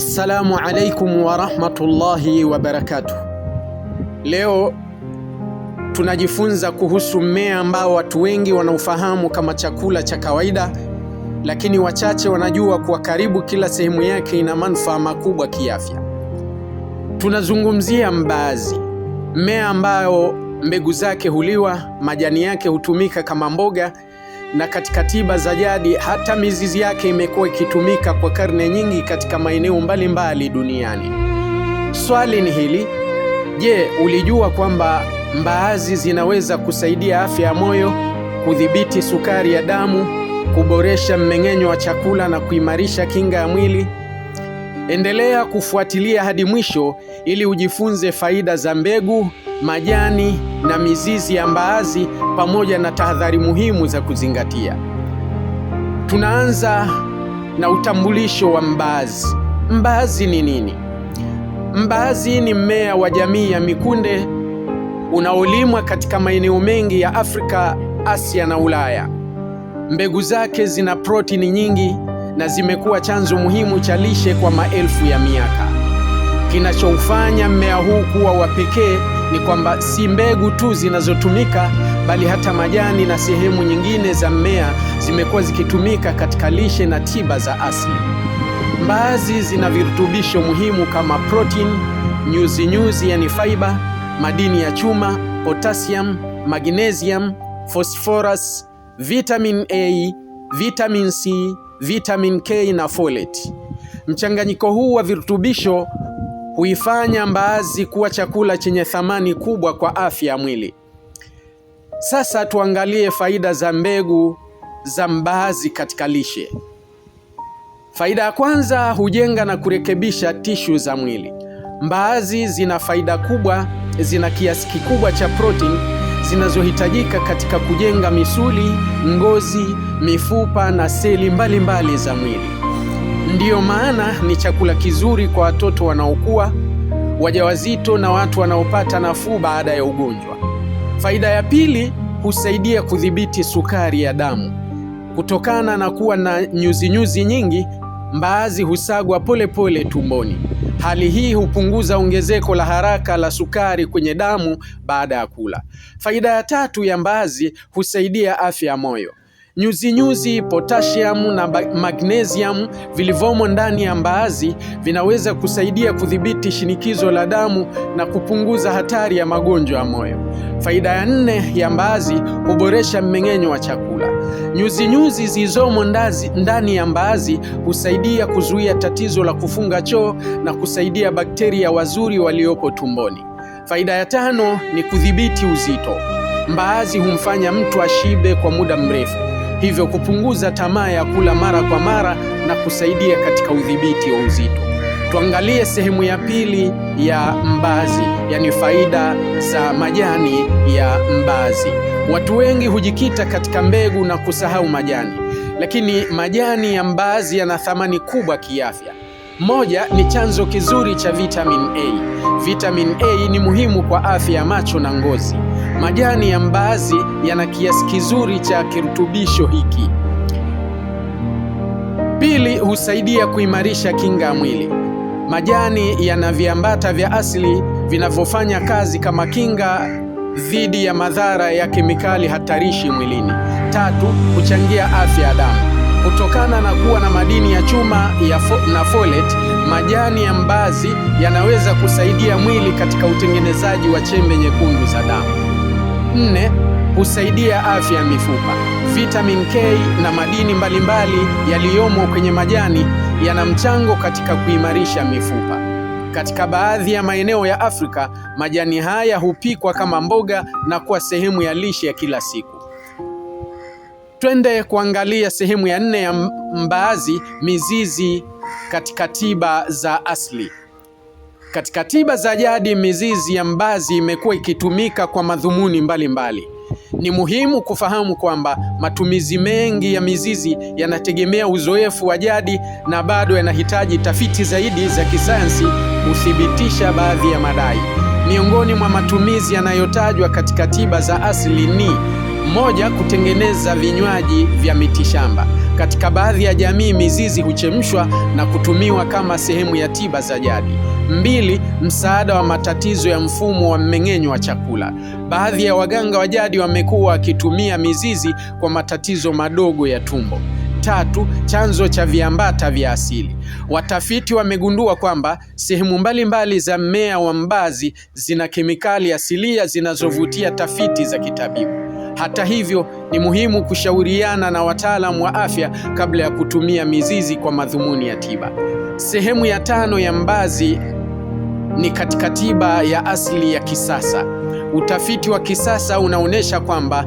Assalamu alaikum wa rahmatullahi wa barakatuh. Leo tunajifunza kuhusu mmea ambao watu wengi wanaufahamu kama chakula cha kawaida, lakini wachache wanajua kuwa karibu kila sehemu yake ina manufaa makubwa kiafya. Tunazungumzia mbaazi, mmea ambao mbegu zake huliwa, majani yake hutumika kama mboga, na katika tiba za jadi hata mizizi yake imekuwa ikitumika kwa karne nyingi katika maeneo mbalimbali duniani. Swali ni hili: je, ulijua kwamba mbaazi zinaweza kusaidia afya ya moyo, kudhibiti sukari ya damu, kuboresha mmeng'enyo wa chakula na kuimarisha kinga ya mwili? Endelea kufuatilia hadi mwisho ili ujifunze faida za mbegu, majani na mizizi ya mbaazi pamoja na tahadhari muhimu za kuzingatia. Tunaanza na utambulisho wa mbaazi. Mbaazi ni nini? Mbaazi ni mmea wa jamii ya mikunde unaolimwa katika maeneo mengi ya Afrika, Asia na Ulaya. Mbegu zake zina protini nyingi na zimekuwa chanzo muhimu cha lishe kwa maelfu ya miaka. Kinachoufanya mmea huu kuwa wa pekee ni kwamba si mbegu tu zinazotumika, bali hata majani na sehemu nyingine za mmea zimekuwa zikitumika katika lishe na tiba za asili. Mbaazi zina virutubisho muhimu kama protein, nyuzi yani fiber, madini ya chuma, potassium, magnesium, phosphorus, vitamin A, vitamin C, vitamin K na folate. Mchanganyiko huu wa virutubisho huifanya mbaazi kuwa chakula chenye thamani kubwa kwa afya ya mwili. Sasa tuangalie faida za mbegu za mbaazi katika lishe. Faida ya kwanza, hujenga na kurekebisha tishu za mwili. Mbaazi zina faida kubwa, zina kiasi kikubwa cha protein zinazohitajika katika kujenga misuli, ngozi, mifupa na seli mbalimbali za mwili. Ndiyo maana ni chakula kizuri kwa watoto wanaokua, wajawazito na watu wanaopata nafuu baada ya ugonjwa. Faida ya pili, husaidia kudhibiti sukari ya damu. Kutokana na kuwa na nyuzi nyingi, mbaazi husagwa polepole tumboni. Hali hii hupunguza ongezeko la haraka la sukari kwenye damu baada ya kula. Faida ya tatu ya mbaazi, husaidia afya ya moyo. Nyuzi, potassium na magnesium vilivyomo ndani ya mbaazi vinaweza kusaidia kudhibiti shinikizo la damu na kupunguza hatari ya magonjwa ya moyo. Faida ya nne ya mbaazi, huboresha mmeng'enyo wa chakula. Nyuzi zilizomo ndani ya mbaazi husaidia kuzuia tatizo la kufunga choo na kusaidia bakteria wazuri waliopo tumboni. Faida ya tano ni kudhibiti uzito. Mbaazi humfanya mtu ashibe kwa muda mrefu, hivyo kupunguza tamaa ya kula mara kwa mara na kusaidia katika udhibiti wa uzito. Tuangalie sehemu ya pili ya mbaazi, yani faida za majani ya mbaazi. Watu wengi hujikita katika mbegu na kusahau majani, lakini majani ya mbaazi yana thamani kubwa kiafya. Moja, ni chanzo kizuri cha vitamin A. Vitamin A ni muhimu kwa afya ya macho na ngozi. Majani ya mbaazi yana kiasi kizuri cha kirutubisho hiki. Pili, husaidia kuimarisha kinga ya mwili. Majani yana viambata vya asili vinavyofanya kazi kama kinga dhidi ya madhara ya kemikali hatarishi mwilini. Tatu, huchangia afya ya damu. Kutokana na kuwa na madini ya chuma na folate, majani ya mbaazi yanaweza kusaidia mwili katika utengenezaji wa chembe nyekundu za damu. Nne, husaidia afya ya mifupa. Vitamin K na madini mbalimbali yaliyomo kwenye majani yana mchango katika kuimarisha mifupa. Katika baadhi ya maeneo ya Afrika, majani haya hupikwa kama mboga na kuwa sehemu ya lishe ya kila siku. Twende kuangalia sehemu ya nne ya mbaazi, mizizi katika tiba za asili. Katika tiba za jadi, mizizi ya mbaazi imekuwa ikitumika kwa madhumuni mbalimbali. Ni muhimu kufahamu kwamba matumizi mengi ya mizizi yanategemea uzoefu wa jadi na bado yanahitaji tafiti zaidi za kisayansi kuthibitisha baadhi ya madai. Miongoni mwa matumizi yanayotajwa katika tiba za asili ni Moja, kutengeneza vinywaji vya mitishamba. Katika baadhi ya jamii mizizi huchemshwa na kutumiwa kama sehemu ya tiba za jadi. 2, msaada wa matatizo ya mfumo wa mmeng'enyo wa chakula. Baadhi ya waganga wa jadi wamekuwa wakitumia mizizi kwa matatizo madogo ya tumbo. 3, chanzo cha viambata vya asili. Watafiti wamegundua kwamba sehemu mbalimbali za mmea wa mbazi zina kemikali asilia zinazovutia tafiti za kitabibu. Hata hivyo, ni muhimu kushauriana na wataalamu wa afya kabla ya kutumia mizizi kwa madhumuni ya tiba. Sehemu ya 5 ya mbazi ni katika tiba ya asili ya kisasa. Utafiti wa kisasa unaonyesha kwamba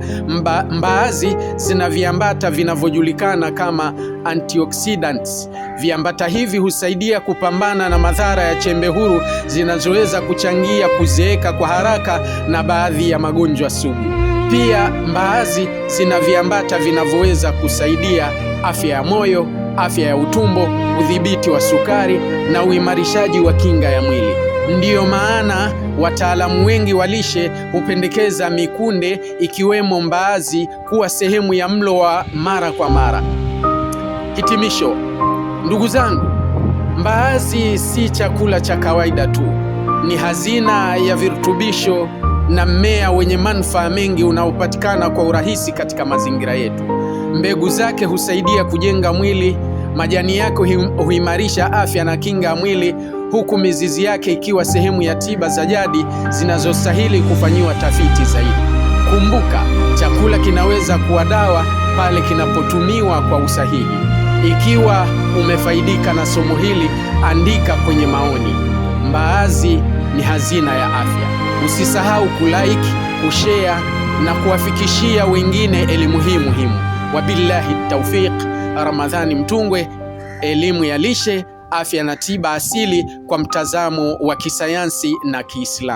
mbaazi zina viambata vinavyojulikana kama antioxidants. Viambata hivi husaidia kupambana na madhara ya chembe huru zinazoweza kuchangia kuzeeka kwa haraka na baadhi ya magonjwa sugu. Pia mbaazi zina viambata vinavyoweza kusaidia afya ya moyo, afya ya utumbo, udhibiti wa sukari na uimarishaji wa kinga ya mwili. Ndiyo maana wataalamu wengi wa lishe hupendekeza mikunde ikiwemo mbaazi kuwa sehemu ya mlo wa mara kwa mara. Hitimisho, ndugu zangu, mbaazi si chakula cha kawaida tu. Ni hazina ya virutubisho na mmea wenye manufaa mengi unaopatikana kwa urahisi katika mazingira yetu. Mbegu zake husaidia kujenga mwili, majani yake huimarisha afya na kinga ya mwili, huku mizizi yake ikiwa sehemu ya tiba za jadi zinazostahili kufanyiwa tafiti zaidi. Kumbuka, chakula kinaweza kuwa dawa pale kinapotumiwa kwa usahihi. Ikiwa umefaidika na somo hili, andika kwenye maoni. Mbaazi ni hazina ya afya. Usisahau kulike, kushare na kuwafikishia wengine elimu hii muhimu. Wabillahi tawfiq. Ramadhani Mtungwe, elimu ya lishe, afya na tiba asili kwa mtazamo wa kisayansi na Kiislamu.